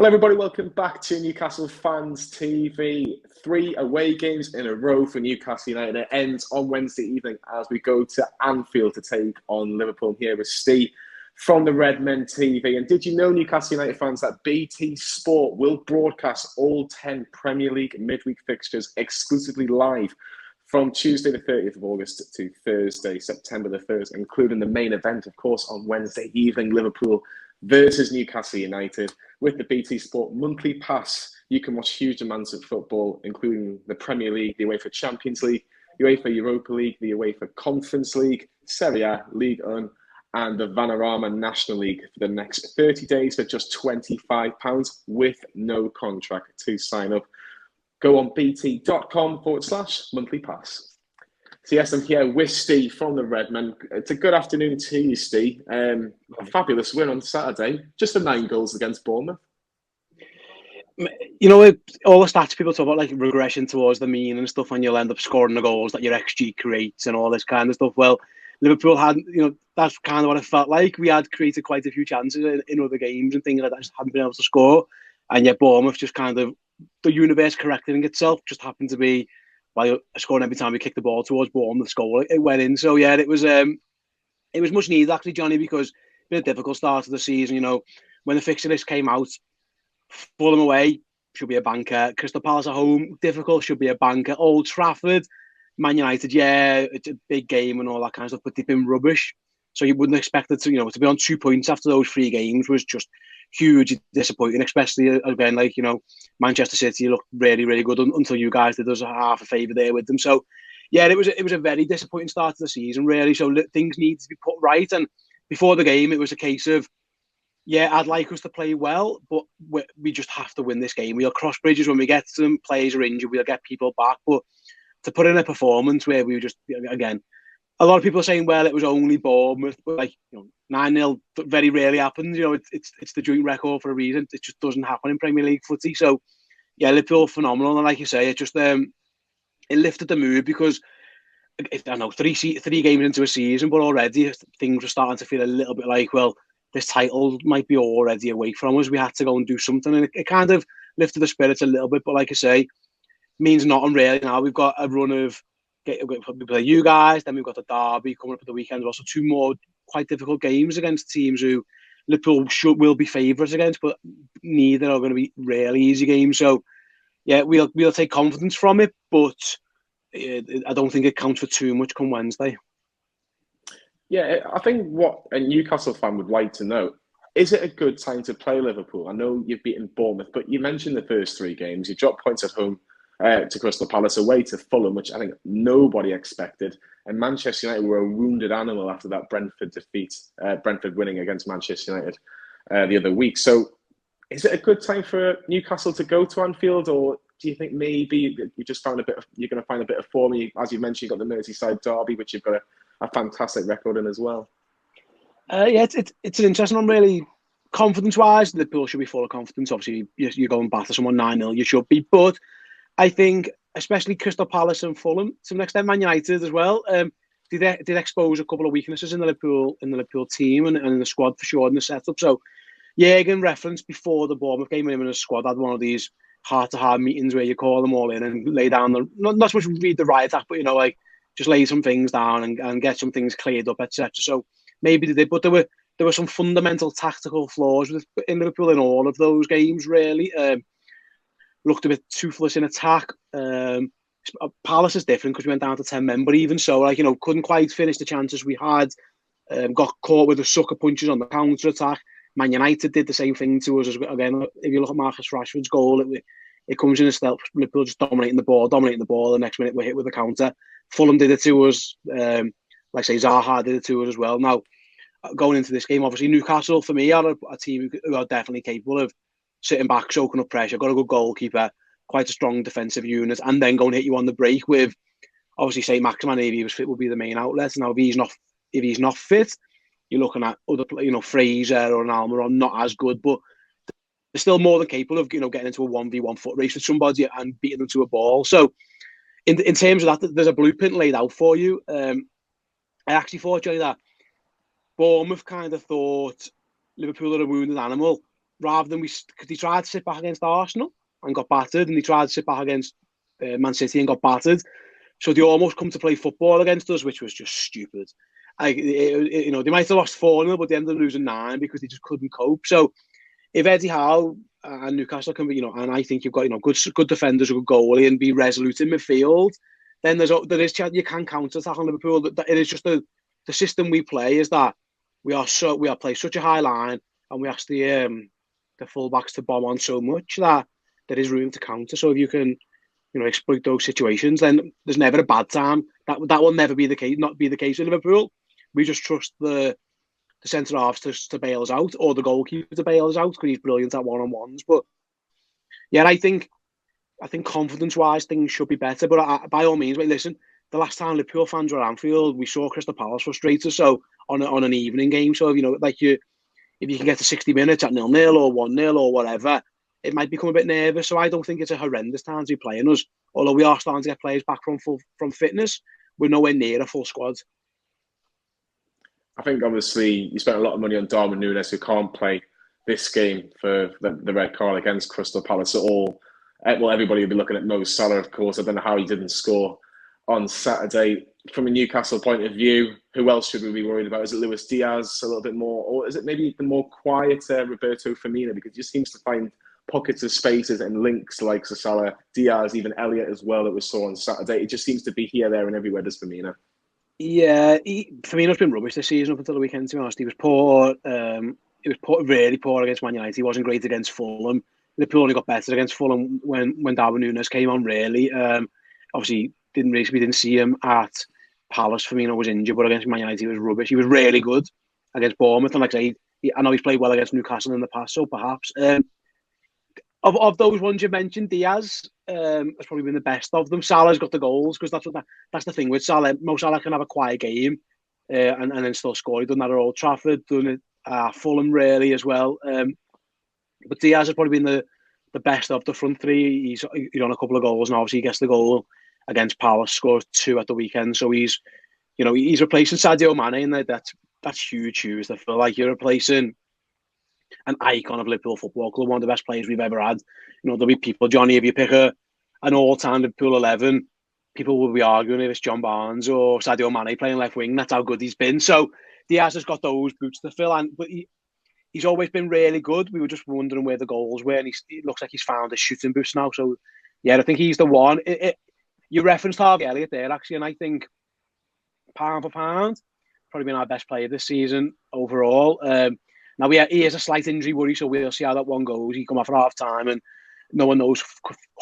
Hello, everybody. Welcome back to Newcastle Fans TV. 3 away games in a row for Newcastle United. It ends on Wednesday evening as we go to Anfield to take on Liverpool. Here with Steve from the Redmen TV. And did you know, Newcastle United fans, that BT Sport will broadcast all 10 Premier League midweek fixtures exclusively live from Tuesday the 30th of August to Thursday, September the 1st, including the main event, of course, on Wednesday evening, Liverpool versus Newcastle United. With the BT Sport monthly pass, you can watch huge amounts of football, including the Premier League, the UEFA Champions League, UEFA Europa League, the UEFA Conference League, Serie A, Ligue 1, and the Vanarama National League for the next 30 days for just £25 with no contract to sign up. Go on bt.com/monthly pass. So yes, I'm here with Steve from the Redmen. It's a good afternoon to you, Steve. A fabulous win on Saturday, just for 9 goals against Bournemouth. You know, all the stats people talk about, like regression towards the mean and stuff, and you'll end up scoring the goals that your XG creates and all this kind of stuff. Well, Liverpool had, that's kind of what it felt like. We had created quite a few chances in other games and things like that, just hadn't been able to score. And yet Bournemouth just kind of, the universe correcting itself, just happened to be by scoring every time we kicked the ball towards Bournemouth's goal. It went in. So yeah, it was much needed actually, Johnny, because it's been a difficult start to the season. When the fixture list came out, Fulham away should be a banker. Crystal Palace at home, difficult, should be a banker. Old Trafford, Man United, yeah, it's a big game and all that kind of stuff, but they've been rubbish. So you wouldn't expect it to be on 2 points after those 3 games was just hugely disappointing, especially again, Manchester City looked really, really good until you guys did us half a favour there with them. So yeah, it was a very disappointing start to the season, really. So things need to be put right. And before the game, it was a case of, yeah, I'd like us to play well, but we just have to win this game. We'll cross bridges when we get to them. Players are injured, we'll get people back. But to put in a performance where we were just, again, a lot of people are saying, well, it was only Bournemouth, but 9-0 very rarely happens. It's the joint record for a reason. It just doesn't happen in Premier League footy. So yeah, Liverpool phenomenal, and like you say, it just it lifted the mood because I know 3 games into a season, but already things were starting to feel a little bit like, well, this title might be already away from us. We had to go and do something, and it kind of lifted the spirits a little bit. But like I say, means nothing really. Now we've got a run of. We play you guys, then we've got the derby coming up at the weekend. Also 2 more quite difficult games against teams who Liverpool will be favourites against, but neither are going to be really easy games. So yeah, we'll take confidence from it, but I don't think it counts for too much come Wednesday. Yeah, I think what a Newcastle fan would like to know, is it a good time to play Liverpool? I know you've beaten Bournemouth, but you mentioned the first 3 games. You dropped points at home to Crystal Palace, away to Fulham, which I think nobody expected. And Manchester United were a wounded animal after that Brentford defeat, Brentford winning against Manchester United the other week. So is it a good time for Newcastle to go to Anfield, or do you think maybe you're going to find a bit of form? As you mentioned, you've got the Merseyside derby, which you've got a fantastic record in as well. Yeah, it's an interesting one, really. Confidence-wise, Liverpool should be full of confidence. Obviously, you go and batter someone 9-0, you should be. But I think, especially Crystal Palace and Fulham, to an extent Man United as well, did expose a couple of weaknesses in the Liverpool team and in the squad for sure in the setup. So, yeah, again, reference before the Bournemouth game, him and his squad had one of these heart-to-heart meetings where you call them all in and lay down not so much read the riot act, but just lay some things down and get some things cleared up, etc. So maybe they did, but there were some fundamental tactical flaws in Liverpool in all of those games, really. Looked a bit toothless in attack. Palace is different because we went down to 10 men, but even so, couldn't quite finish the chances we had. Got caught with the sucker punches on the counter attack. Man United did the same thing to us. Again, if you look at Marcus Rashford's goal, it comes in a stealth. Liverpool just dominating the ball. The next minute we're hit with a counter. Fulham did it to us. Like I say, Zaha did it to us as well. Now, going into this game, obviously Newcastle for me are a team who are definitely capable of sitting back, soaking up pressure, got a good goalkeeper, quite a strong defensive unit, and then go and hit you on the break with, obviously, Saint-Maximin, if he was fit, would be the main outlet. Now, if he's not fit, you're looking at other, Fraser or an Almiron, not as good, but they're still more than capable of, getting into a 1v1 foot race with somebody and beating them to a ball. So, in terms of that, there's a blueprint laid out for you. I actually thought, Johnny, that Bournemouth kind of thought Liverpool are a wounded animal. rather than because he tried to sit back against Arsenal and got battered, and he tried to sit back against Man City and got battered. So they almost come to play football against us, which was just stupid. They might have lost 4-0, but they ended up losing 9 because they just couldn't cope. So if Eddie Howe and Newcastle can be, and I think you've got, good defenders, a good goalie, and be resolute in midfield, then there is chance you can counter attack on Liverpool. That it is just the system we play is that we play such a high line, and we ask the fullbacks to bomb on so much that there is room to counter. So if you can, exploit those situations, then there's never a bad time. That will never be the case. Not be the case with Liverpool. We just trust the centre halves to bail us out, or the goalkeeper to bail us out because he's brilliant at one-on-ones. But yeah, I think confidence-wise things should be better. But by all means, listen. The last time Liverpool fans were at Anfield, we saw Crystal Palace frustrated. So on an evening game, so if you can get to 60 minutes at 0-0 or 1-0 or whatever, it might become a bit nervous. So I don't think it's a horrendous time to be playing us. Although we are starting to get players back from fitness, we're nowhere near a full squad. I think obviously you spent a lot of money on Darwin Núñez, who can't play this game for the red card against Crystal Palace at all. Well, everybody will be looking at Mo Salah, of course. I don't know how he didn't score on Saturday. From a Newcastle point of view, who else should we be worried about? Is it Luis Diaz a little bit more, or is it maybe the more quieter Roberto Firmino? Because he just seems to find pockets of spaces and links like Salah, Diaz, even Elliott as well that we saw on Saturday. It just seems to be here, there and everywhere, does Firmino. Yeah, Firmino's been rubbish this season up until the weekend, to be honest. He was poor. Really poor against Man United. He wasn't great against Fulham. Liverpool only got better against Fulham when Darwin Núñez came on, really. Obviously, we didn't see him at Palace. Firmino was injured, but against Man United, he was rubbish. He was really good against Bournemouth. And like I say, I know he's played well against Newcastle in the past, so perhaps. Of those ones you mentioned, Diaz has probably been the best of them. Salah's got the goals because that's the thing with Salah. Mo Salah can have a quiet game and then still score. He's done that at Old Trafford, done it at Fulham really as well. But Diaz has probably been the best of the front three. He's on a couple of goals, and obviously he gets the goal against Palace, scores 2 at the weekend. So he's replacing Sadio Mane, and that's huge shoes to fill. Like, you're replacing an icon of Liverpool Football Club, one of the best players we've ever had. There'll be people, Johnny, if you pick an all-time Liverpool 11, people will be arguing if it's John Barnes or Sadio Mane playing left wing. That's how good he's been. So Diaz has got those boots to fill, but he's always been really good. We were just wondering where the goals were, and it looks like he's found his shooting boots now. So yeah, I think he's the one. You referenced Harvey Elliott there, actually, and I think pound for pound, probably been our best player this season overall. Now, he has a slight injury worry, so we'll see how that one goes. He come off at half time, and no one knows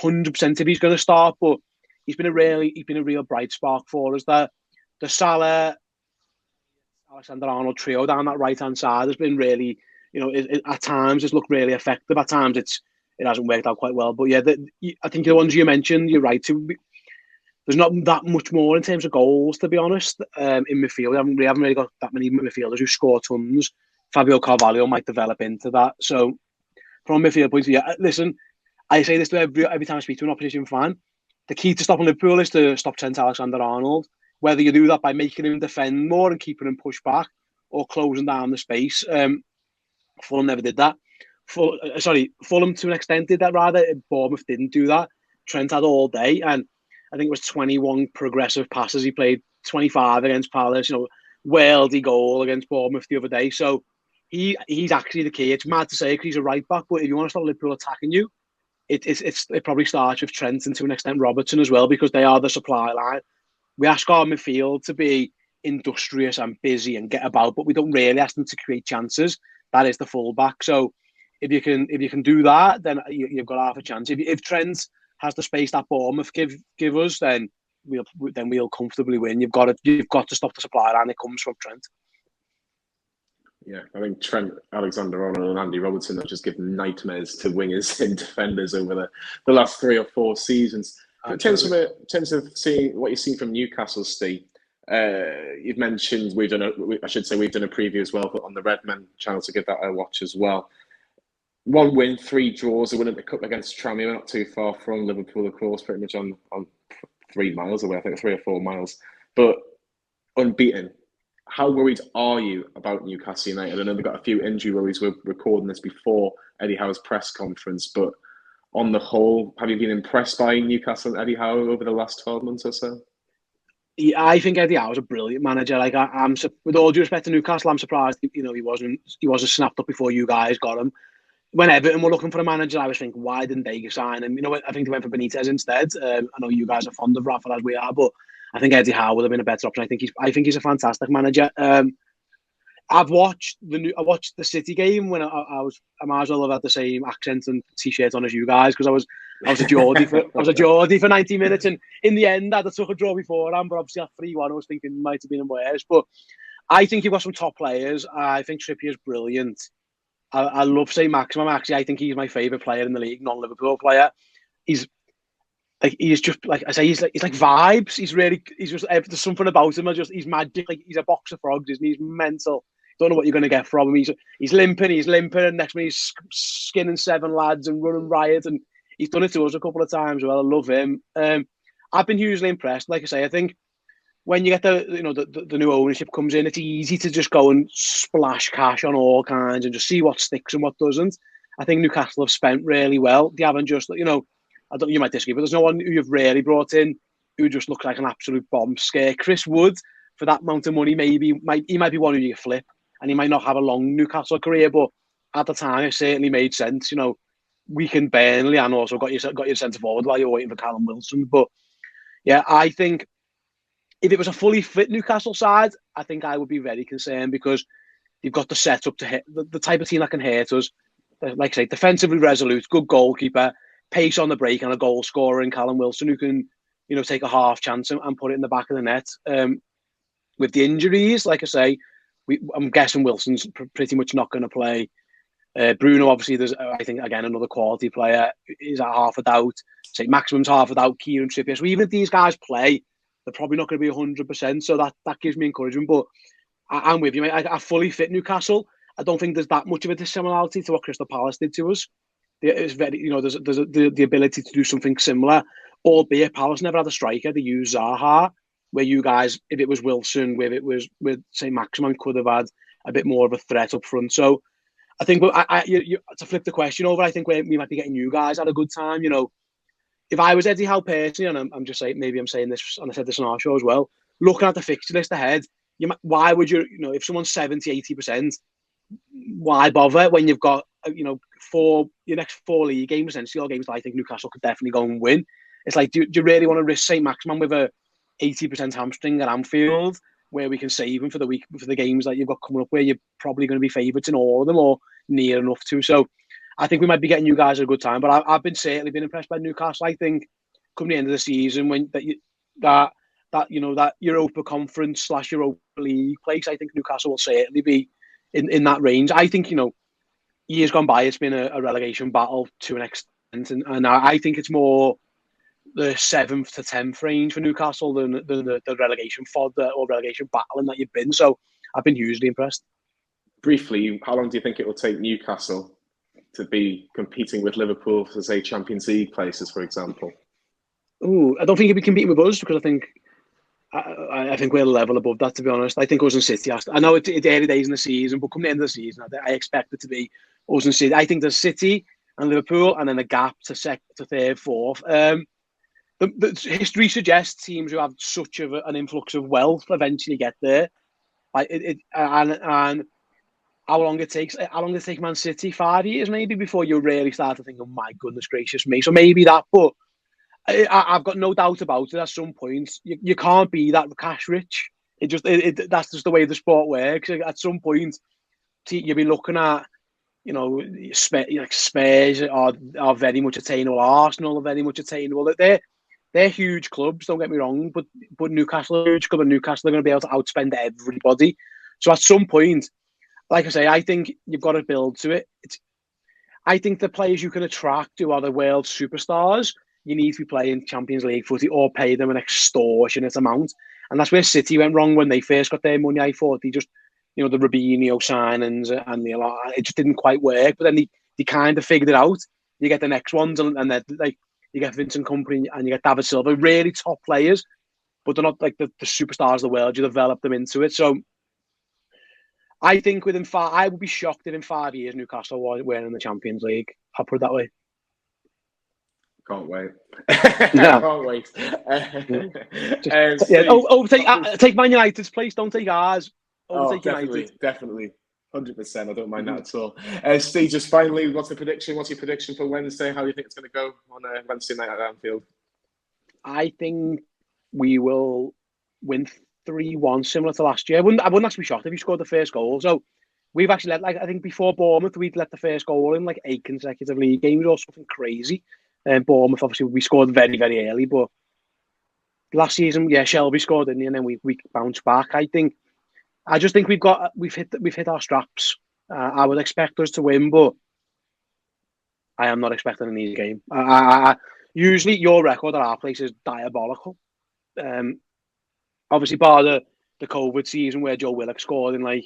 100% if he's going to start. But he's been a real bright spark for us. The Salah, Alexander-Arnold trio down that right hand side has been really, at times it's looked really effective. At times it hasn't worked out quite well. But yeah, I think the ones you mentioned, you're right. There's not that much more in terms of goals, to be honest. In midfield, we haven't really got that many midfielders who score tons. Fabio Carvalho might develop into that. So, from a midfield point of view, listen, I say this to every time I speak to an opposition fan. The key to stopping Liverpool is to stop Trent Alexander-Arnold. Whether you do that by making him defend more and keeping him pushed back, or closing down the space. Fulham never did that. Fulham to an extent did that rather. Bournemouth didn't do that. Trent had all day, and I think it was 21 progressive passes. He played 25 against Palace. Worldy goal against Bournemouth the other day. So he's actually the key. It's mad to say because he's a right back, but if you want to stop Liverpool attacking you, it probably starts with Trent and to an extent Robertson as well, because they are the supply line. We ask our midfield to be industrious and busy and get about, but we don't really ask them to create chances. That is the fullback. So if you can do that, then you've got half a chance. If Trent has the space that Bournemouth give us, then we'll comfortably win. You've got to stop the supply line. It comes from Trent. Yeah, I think Trent Alexander-Arnold and Andy Robertson have just given nightmares to wingers and defenders over the last 3 or 4 seasons. In terms of seeing what you've seen from Newcastle, Steve, you've mentioned we've done a preview as well on the Redmen channel, to give that a watch as well. 1 win, 3 draws. A win at the Cup against Tranmere, not too far from Liverpool, of course, pretty much on 3 miles away, I think 3 or 4 miles. But unbeaten how worried are you about Newcastle United? I know they've got a few injury worries. We're recording this before Eddie Howe's press conference, but on the whole, have you been impressed by Newcastle and Eddie Howe over the last 12 months or so? Yeah, I think Eddie Howe's a brilliant manager. Like I'm, with all due respect to Newcastle, I'm surprised. He wasn't snapped up before you guys got him. When Everton were looking for a manager, I was thinking, why didn't they sign him? I think they went for Benitez instead. I know you guys are fond of Rafa as we are, but I think Eddie Howe would have been a better option. I think he's a fantastic manager. I watched the City game when I might as well have had the same accent and t-shirt on as you guys, because I was a Geordie for 90 minutes, and in the end I took a draw beforehand, but obviously at 3-1 I was thinking it might have been worse. But I think you've got some top players. I think Trippier's brilliant. I love Saint-Maximin. Actually, I think he's my favourite player in the league, non-Liverpool player. He's just like I say, he's like vibes. He's just there's something about him. He's magic. Like he's a box of frogs, isn't he? He's mental. Don't know what you're going to get from him. He's limping, and next minute he's skinning 7 lads and running riot, and he's done it to us a couple of times. Well, I love him. I've been hugely impressed. Like I say, I think when you get the new ownership comes in, it's easy to just go and splash cash on all kinds and just see what sticks and what doesn't. I think Newcastle have spent really well. They haven't just, I don't. You might disagree, but there's no one who you've really brought in who just looks like an absolute bomb scare. Chris Wood, for that amount of money, he might be one who you flip, and he might not have a long Newcastle career, but at the time it certainly made sense. Weakened Burnley and also got your centre forward while you're waiting for Callum Wilson. But yeah, I think if it was a fully fit Newcastle side, I think I would be very concerned, because you've got the setup to hit the type of team that can hurt us. Like I say, defensively resolute, good goalkeeper, pace on the break, and a goal scorer in Callum Wilson who can, take a half chance and put it in the back of the net. With the injuries, like I say, I'm guessing Wilson's pretty much not going to play. Bruno, obviously, there's I think again another quality player is at half a doubt. Saint-Maximin's half a doubt. Kieran Trippier. So even if these guys play, they're probably not going to be 100%. So that gives me encouragement. But I'm with you, mate. I fully fit Newcastle. I don't think there's that much of a dissimilarity to what Crystal Palace did to us. It's very, there's the ability to do something similar. Albeit Palace never had a striker. They used Zaha, where you guys, if it was Wilson, with Saint-Maximin, could have had a bit more of a threat up front. So I think to flip the question over, I think we might be getting you guys at a good time. If I was Eddie Howe personally, and I'm just saying, maybe I'm saying this, and I said this on our show as well, looking at the fixture list ahead, why would you, if someone's 70, 80%, why bother when you've got, your next 4 league games, essentially, all games that I think Newcastle could definitely go and win. It's like, do you really want to risk Saint-Maximin with a 80% hamstring at Anfield, where we can save him for the games that you've got coming up, where you're probably going to be favourites in all of them, or near enough to? So I think we might be getting you guys at a good time. But I've certainly been impressed by Newcastle. I think come the end of the season, when that Europa Conference / Europa League place, I think Newcastle will certainly be in that range. I think, years gone by, it's been a relegation battle to an extent, and I think it's more the 7th to 10th range for Newcastle than the relegation fodder or relegation battling that you've been. So I've been hugely impressed. Briefly, how long do you think it will take Newcastle to be competing with Liverpool for, say, Champions League places, for example? I don't think he'll be competing with us, because I think we're a level above that, to be honest. I think us and City, I know it's early days in the season, but come the end of the season, I expect it to be us and City. I think there's City and Liverpool, and then a gap to third, fourth. The history suggests teams who have such an influx of wealth eventually get there. And how long it takes? How long does it take Man City? 5 years maybe before you really start to think, oh my goodness gracious me. So maybe that, but I've got no doubt about it. At some point, you can't be that cash rich. That's just the way the sport works. At some point, you'll be looking at, Spurs are very much attainable. Arsenal are very much attainable. They're huge clubs, don't get me wrong, but Newcastle are a huge club, and Newcastle are going to be able to outspend everybody. So at some point, like I say, I think you've got to build to it. I think the players you can attract who are the world superstars, you need to be playing Champions League footy or pay them an extortionate amount. And that's where City went wrong when they first got their money. I thought they just, the Robinho signings and it just didn't quite work. But then they kind of figured it out. You get the next ones, and then you get Vincent Kompany and you get David Silva, really top players, but they're not like the superstars of the world. You develop them into it. So I think I would be shocked if in 5 years Newcastle weren't in the Champions League. I'll put it that way. Can't wait. No. Can't wait. Take Man United's place. Don't take ours. Overtake definitely, United. Definitely. 100%. I don't mind that at all. Steve, just finally, what's your prediction for Wednesday? How do you think it's going to go on Wednesday night at Anfield? I think we will win 3-1, similar to last year. I wouldn't actually be shocked if we scored the first goal. So we've actually let, I think before Bournemouth, we'd let the first goal in 8 consecutive league games or something crazy. And Bournemouth, obviously, we scored very, very early. But last season, Shelby scored, didn't he? And then we bounced back. I just think we've hit our straps. I would expect us to win, but I am not expecting an easy game. Usually, your record at our place is diabolical. Obviously, bar the COVID season where Joe Willock scored in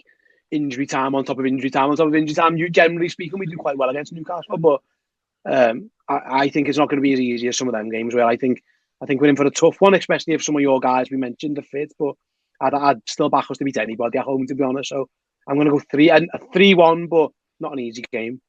injury time on top of injury time on top of injury time. You generally speaking, we do quite well against Newcastle, but I think it's not going to be as easy as some of them games where I think we're in for a tough one, especially if some of your guys we mentioned are fit. But I'd still back us to beat anybody at home, to be honest. So I'm going to go 3-1, but not an easy game.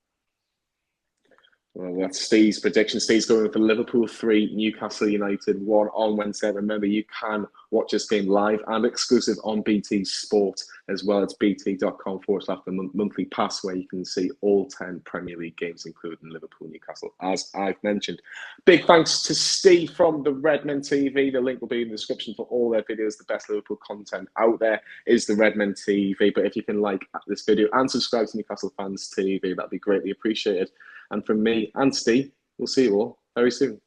Well, that's Steve's prediction. Steve's going for Liverpool 3, Newcastle United 1 on Wednesday. Remember, you can watch this game live and exclusive on BT Sport as well. It's bt.com/the monthly pass, where you can see all 10 Premier League games, including Liverpool Newcastle, as I've mentioned. Big thanks to Steve from the Redmen TV. The link will be in the description for all their videos. The best Liverpool content out there is the Redmen TV. But if you can like this video and subscribe to Newcastle Fans TV, that'd be greatly appreciated. And from me and Steve, we'll see you all very soon.